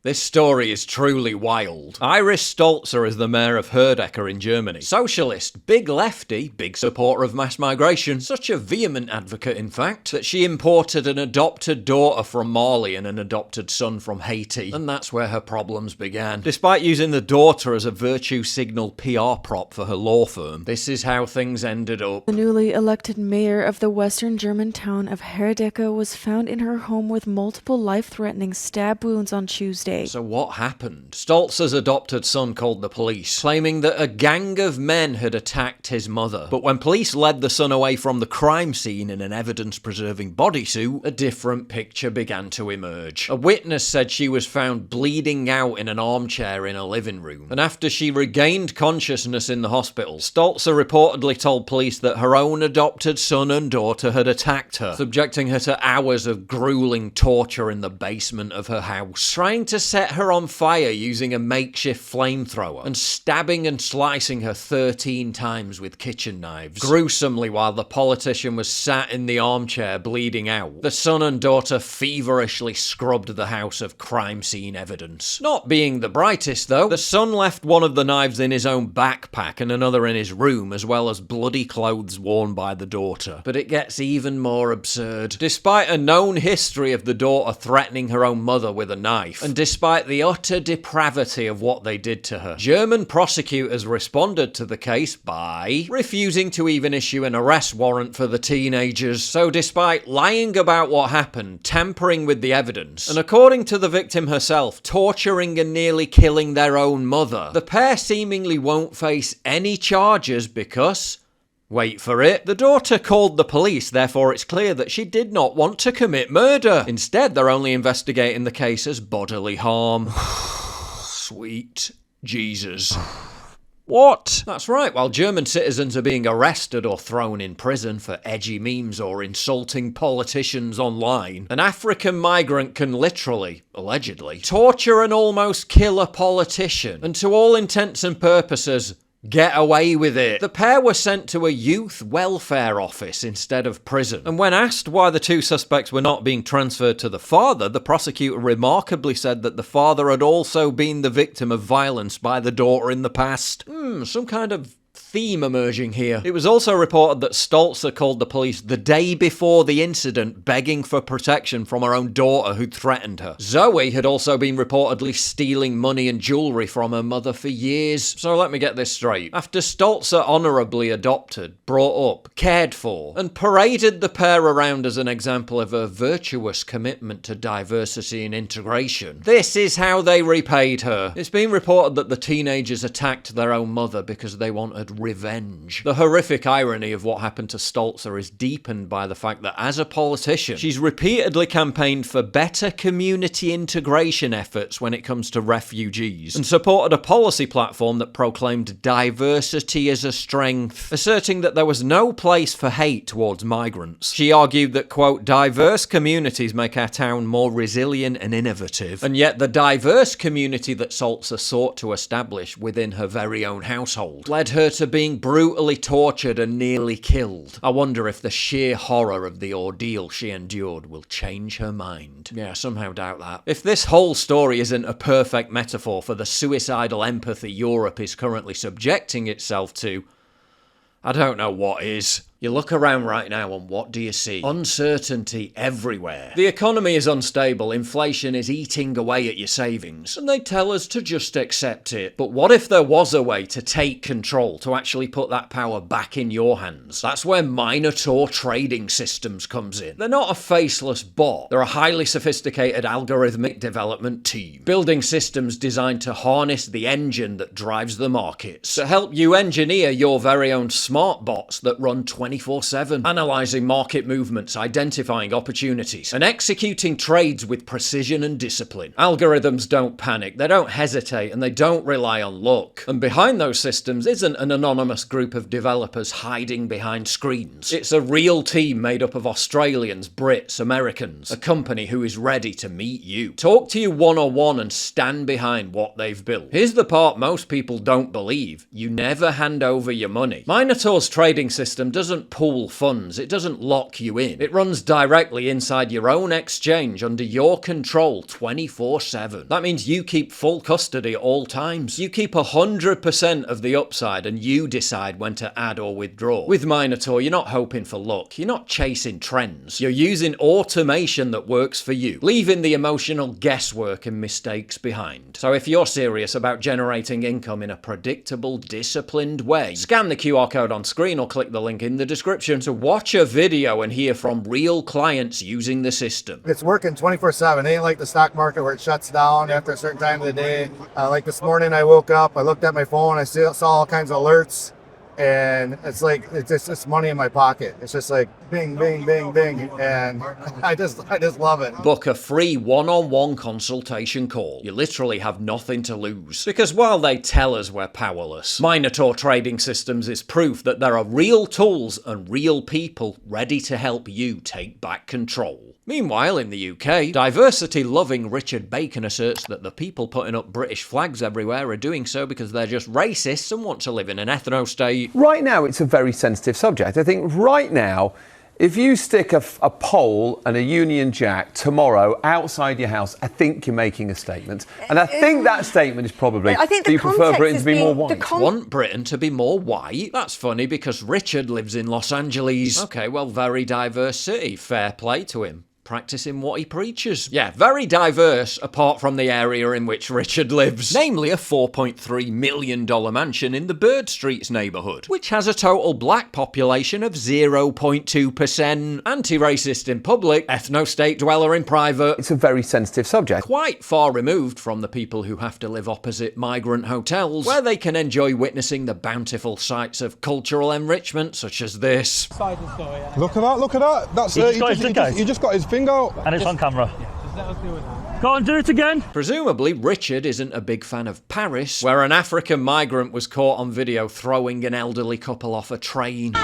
This story is truly wild. Iris Stolzer is the mayor of Herdecke in Germany. Socialist, big lefty, big supporter of mass migration. Such a vehement advocate, in fact, that she imported an adopted daughter from Mali and an adopted son from Haiti. And that's where her problems began. Despite using the daughter as a virtue signal PR prop for her law firm, this is how things ended up. The newly elected mayor of the western German town of Herdecke was found in her home with multiple life-threatening stab wounds on Tuesday. So what happened? Stolzer's adopted son called the police, claiming that a gang of men had attacked his mother. But when police led the son away from the crime scene in an evidence-preserving bodysuit, a different picture began to emerge. A witness said she was found bleeding out in an armchair in a living room. And after she regained consciousness in the hospital, Stolzer reportedly told police that her own adopted son and daughter had attacked her, subjecting her to hours of grueling torture in the basement of her house, trying to set her on fire using a makeshift flamethrower, and stabbing and slicing her 13 times with kitchen knives, gruesomely while the politician was sat in the armchair bleeding out. The son and daughter feverishly scrubbed the house of crime scene evidence. Not being the brightest though, the son left one of the knives in his own backpack and another in his room, as well as bloody clothes worn by the daughter. But it gets even more absurd. Despite a known history of the daughter threatening her own mother with a knife, and despite the utter depravity of what they did to her, German prosecutors responded to the case by refusing to even issue an arrest warrant for the teenagers. So despite lying about what happened, tampering with the evidence, and according to the victim herself, torturing and nearly killing their own mother, the pair seemingly won't face any charges because... wait for it. The daughter called the police, therefore it's clear that she did not want to commit murder. Instead, they're only investigating the case as bodily harm. Sweet Jesus. What? That's right, while German citizens are being arrested or thrown in prison for edgy memes or insulting politicians online, an African migrant can literally, allegedly, torture and almost kill a politician, and to all intents and purposes, get away with it. The pair were sent to a youth welfare office instead of prison. And when asked why the two suspects were not being transferred to the father, the prosecutor remarkably said that the father had also been the victim of violence by the daughter in the past. Some kind of theme emerging here. It was also reported that Stolzer called the police the day before the incident, begging for protection from her own daughter who'd threatened her. Zoe had also been reportedly stealing money and jewellery from her mother for years. So let me get this straight. After Stolzer honourably adopted, brought up, cared for, and paraded the pair around as an example of a virtuous commitment to diversity and integration, this is how they repaid her. It's been reported that the teenagers attacked their own mother because they wanted revenge. The horrific irony of what happened to Stolzer is deepened by the fact that as a politician, she's repeatedly campaigned for better community integration efforts when it comes to refugees, and supported a policy platform that proclaimed diversity as a strength, asserting that there was no place for hate towards migrants. She argued that, quote, diverse communities make our town more resilient and innovative, and yet the diverse community that Stolzer sought to establish within her very own household led her to being brutally tortured and nearly killed. I wonder if the sheer horror of the ordeal she endured will change her mind. Yeah, I somehow doubt that. If this whole story isn't a perfect metaphor for the suicidal empathy Europe is currently subjecting itself to, I don't know what is. You look around right now and what do you see? Uncertainty everywhere. The economy is unstable, inflation is eating away at your savings, and they tell us to just accept it. But what if there was a way to take control, to actually put that power back in your hands? That's where Minotaur Trading Systems comes in. They're not a faceless bot. They're a highly sophisticated algorithmic development team, building systems designed to harness the engine that drives the markets, to help you engineer your very own smart bots that run 24/7, analysing market movements, identifying opportunities, and executing trades with precision and discipline. Algorithms don't panic, they don't hesitate, and they don't rely on luck. And behind those systems isn't an anonymous group of developers hiding behind screens. It's a real team made up of Australians, Brits, Americans, a company who is ready to meet you, talk to you one-on-one and stand behind what they've built. Here's the part most people don't believe. You never hand over your money. Minotaur's trading system doesn't doesn't pool funds, it doesn't lock you in. It runs directly inside your own exchange under your control 24/7. That means you keep full custody at all times. You keep 100% of the upside and you decide when to add or withdraw. With Minotaur, you're not hoping for luck, you're not chasing trends. You're using automation that works for you, leaving the emotional guesswork and mistakes behind. So if you're serious about generating income in a predictable, disciplined way, scan the QR code on screen or click the link in the description to watch a video and hear from real clients using the system. It's working 24/7. It ain't like the stock market where it shuts down after a certain time of the day. Like this morning I woke up, I looked at my phone, I saw all kinds of alerts, and it's like it's just money in my pocket. It's just like bing, bing, bing, bing, and I just love it. Book a free one-on-one consultation call. You literally have nothing to lose, because while they tell us we're powerless, Minotaur Trading Systems is proof that there are real tools and real people ready to help you take back control. Meanwhile, in the UK, diversity-loving Richard Bacon asserts that the people putting up British flags everywhere are doing so because they're just racists and want to live in an ethno-state. Right now, it's a very sensitive subject. I think right now, if you stick a pole and a Union Jack tomorrow outside your house, I think you're making a statement. And I think that statement is probably, I think do you prefer Britain to be more white? Want Britain to be more white? That's funny because Richard lives in Los Angeles. Okay, well, very diverse city. Fair play to him. Practicing what he preaches. Yeah, very diverse apart from the area in which Richard lives, namely a $4.3 million mansion in the Bird Streets neighbourhood, which has a total black population of 0.2%. Anti-racist in public, ethno-state dweller in private. It's a very sensitive subject. Quite far removed from the people who have to live opposite migrant hotels, where they can enjoy witnessing the bountiful sights of cultural enrichment such as this. Look at that. That's it. He just got his finger out. And it's on camera. Go on, do it again. Presumably, Richard isn't a big fan of Paris, where an African migrant was caught on video throwing an elderly couple off a train.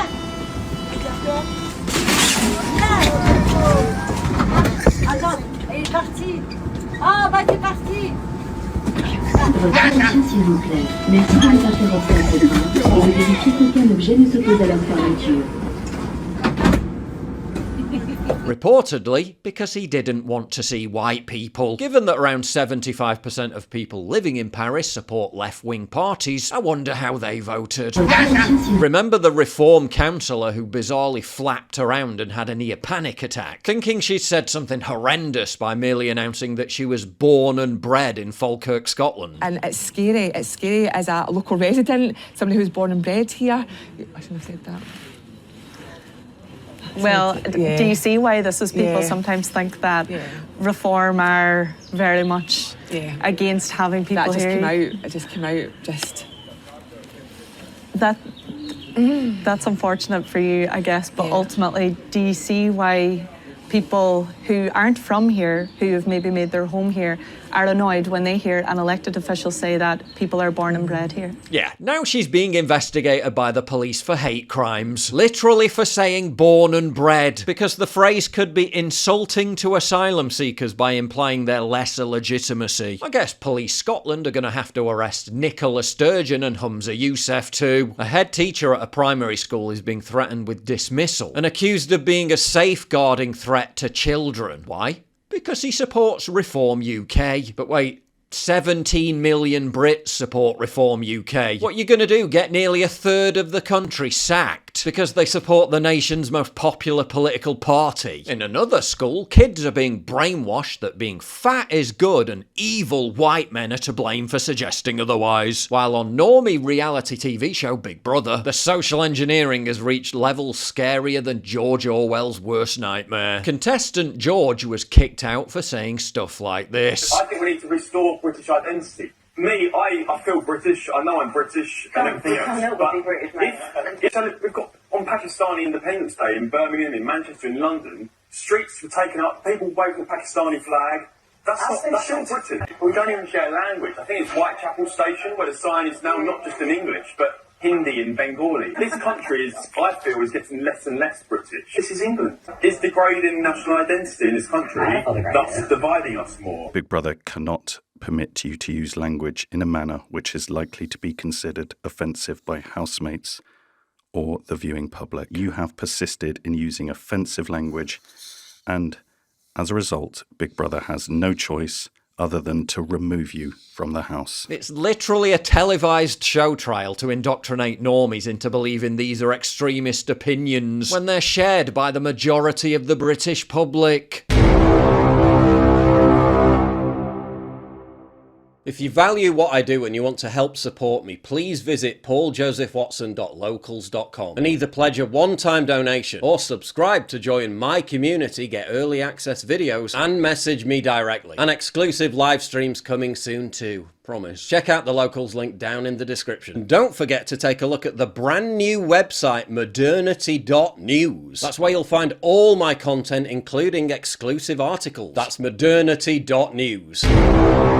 Votre attention s'il vous plaît. Merci de ne pas faire entrer à ce train et de vérifier qu'aucun objet ne s'oppose à leur fermeture. Reportedly, because he didn't want to see white people. Given that around 75% of people living in Paris support left-wing parties, I wonder how they voted. Remember the Reform councillor who bizarrely flapped around and had a near panic attack, thinking she'd said something horrendous by merely announcing that she was born and bred in Falkirk, Scotland. And it's scary as a local resident, somebody who's born and bred here. I shouldn't have said that. Well, do you see why this is? People sometimes think that Reform are very much against having people here. It just came out. That's unfortunate for you, I guess, but ultimately, do you see why people who aren't from here, who have maybe made their home here, are annoyed when they hear an elected official say that people are born and bred here? Yeah, now she's being investigated by the police for hate crimes, literally for saying born and bred, because the phrase could be insulting to asylum seekers by implying their lesser legitimacy. I guess Police Scotland are going to have to arrest Nicola Sturgeon and Humza Yousaf too. A head teacher at a primary school is being threatened with dismissal and accused of being a safeguarding threat to children. Why? Because he supports Reform UK. But wait, 17 million Brits support Reform UK. What are you going to do? Get nearly a third of the country sacked because they support the nation's most popular political party? In another school, kids are being brainwashed that being fat is good and evil white men are to blame for suggesting otherwise. While on normie reality TV show Big Brother, the social engineering has reached levels scarier than George Orwell's worst nightmare. Contestant George was kicked out for saying stuff like this. I think we need to restore British identity. Me, I feel British. I know I'm British and everything else. But if we've got on Pakistani Independence Day in Birmingham, in Manchester, in London, streets were taken up, people waving the Pakistani flag. That's not British. We don't even share language. I think it's Whitechapel Station where the sign is now not just in English, but Hindi and Bengali. This country is, I feel, is getting less and less British. This is England. It's degrading national identity in this country, thus dividing us more. Big Brother cannot permit you to use language in a manner which is likely to be considered offensive by housemates or the viewing public. You have persisted in using offensive language, and as a result, Big Brother has no choice other than to remove you from the house. It's literally a televised show trial to indoctrinate normies into believing these are extremist opinions when they're shared by the majority of the British public. If you value what I do and you want to help support me, please visit pauljosephwatson.locals.com and either pledge a one-time donation or subscribe to join my community, get early access videos, and message me directly. And exclusive live streams coming soon too. Promise. Check out the Locals link down in the description. And don't forget to take a look at the brand new website, modernity.news. That's where you'll find all my content, including exclusive articles. That's modernity.news.